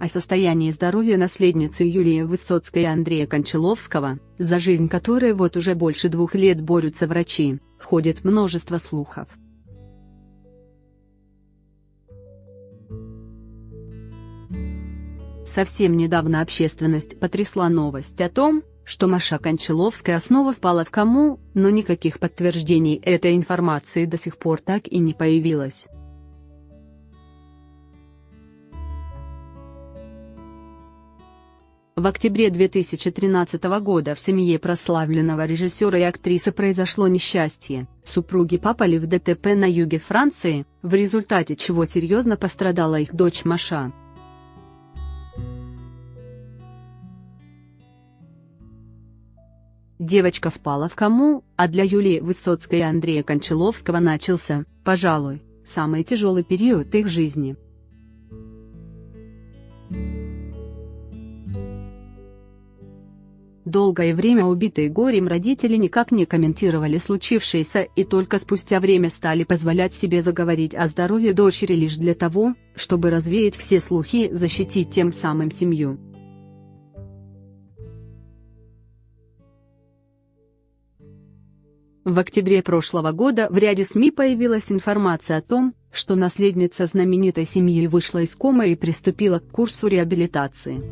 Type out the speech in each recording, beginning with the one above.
о состоянии здоровья наследницы Юлии Высоцкой и Андрея Кончаловского, за жизнь которой вот уже больше 2 лет борются врачи, ходит множество слухов. Совсем недавно общественность потрясла новость о том, что Маша Кончаловская снова впала в кому, но никаких подтверждений этой информации до сих пор так и не появилось. В октябре 2013 года в семье прославленного режиссера и актрисы произошло несчастье. Супруги попали в ДТП на юге Франции, в результате чего серьезно пострадала их дочь Маша. Девочка впала в кому, а для Юлии Высоцкой и Андрея Кончаловского начался, пожалуй, самый тяжелый период их жизни. Долгое время убитые горем родители никак не комментировали случившееся и только спустя время стали позволять себе заговорить о здоровье дочери лишь для того, чтобы развеять все слухи и защитить тем самым семью. В октябре прошлого года в ряде СМИ появилась информация о том, что наследница знаменитой семьи вышла из комы и приступила к курсу реабилитации.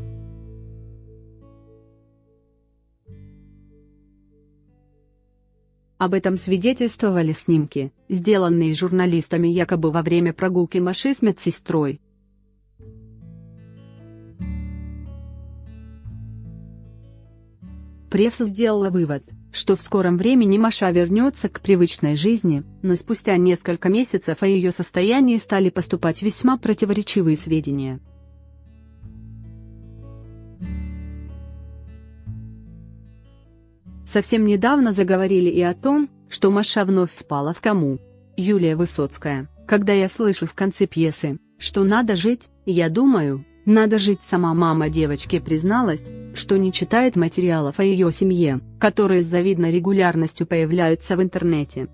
Об этом свидетельствовали снимки, сделанные журналистами якобы во время прогулки Маши с медсестрой. Пресса сделала вывод, что в скором времени Маша вернется к привычной жизни, но спустя несколько месяцев о ее состоянии стали поступать весьма противоречивые сведения. Совсем недавно заговорили и о том, что Маша вновь впала в кому. Юлия Высоцкая: когда я слышу в конце пьесы, что надо жить, я думаю, надо жить. Сама мама девочки призналась, что не читает материалов о ее семье, которые с завидной регулярностью появляются в интернете.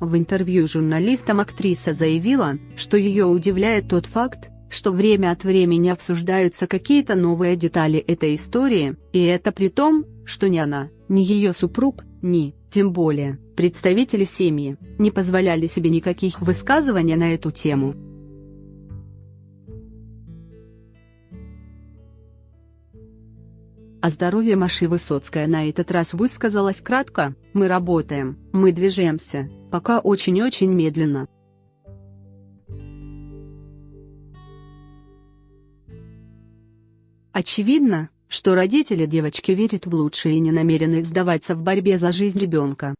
В интервью журналистам актриса заявила, что ее удивляет тот факт, что время от времени обсуждаются какие-то новые детали этой истории, и это при том, что ни она, ни ее супруг, ни, тем более, представители семьи, не позволяли себе никаких высказываний на эту тему. О здоровье Маши Высоцкая на этот раз высказалась кратко: «Мы работаем, мы движемся, пока очень-очень медленно». Очевидно, что родители девочки верят в лучшее и не намерены сдаваться в борьбе за жизнь ребенка.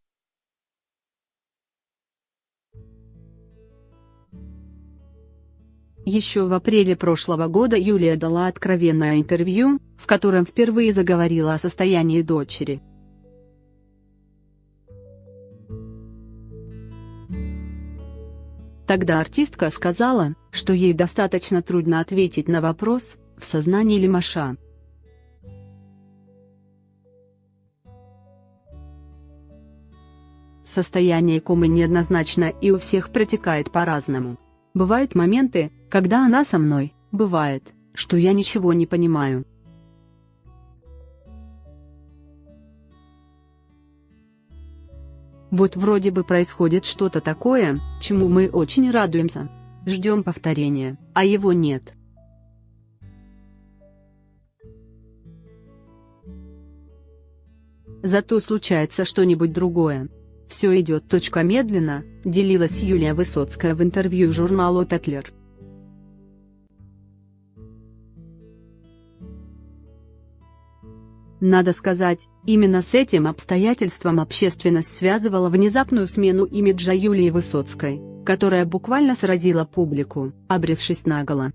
Еще в апреле прошлого года Юлия дала откровенное интервью, в котором впервые заговорила о состоянии дочери. Тогда артистка сказала, что ей достаточно трудно ответить на вопрос, в сознании ли Маша. Состояние комы неоднозначно и у всех протекает по-разному. Бывают моменты, когда она со мной, бывает, что я ничего не понимаю. Вот вроде бы происходит что-то такое, чему мы очень радуемся. Ждем повторения, а его нет. Зато случается что-нибудь другое. Все идет медленно, делилась Юлия Высоцкая в интервью журналу Tatler. Надо сказать, именно с этим обстоятельством общественность связывала внезапную смену имиджа Юлии Высоцкой, которая буквально сразила публику, обревшись наголо.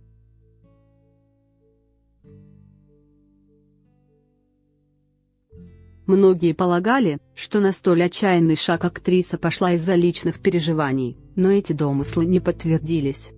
Многие полагали, что на столь отчаянный шаг актриса пошла из-за личных переживаний, но эти домыслы не подтвердились.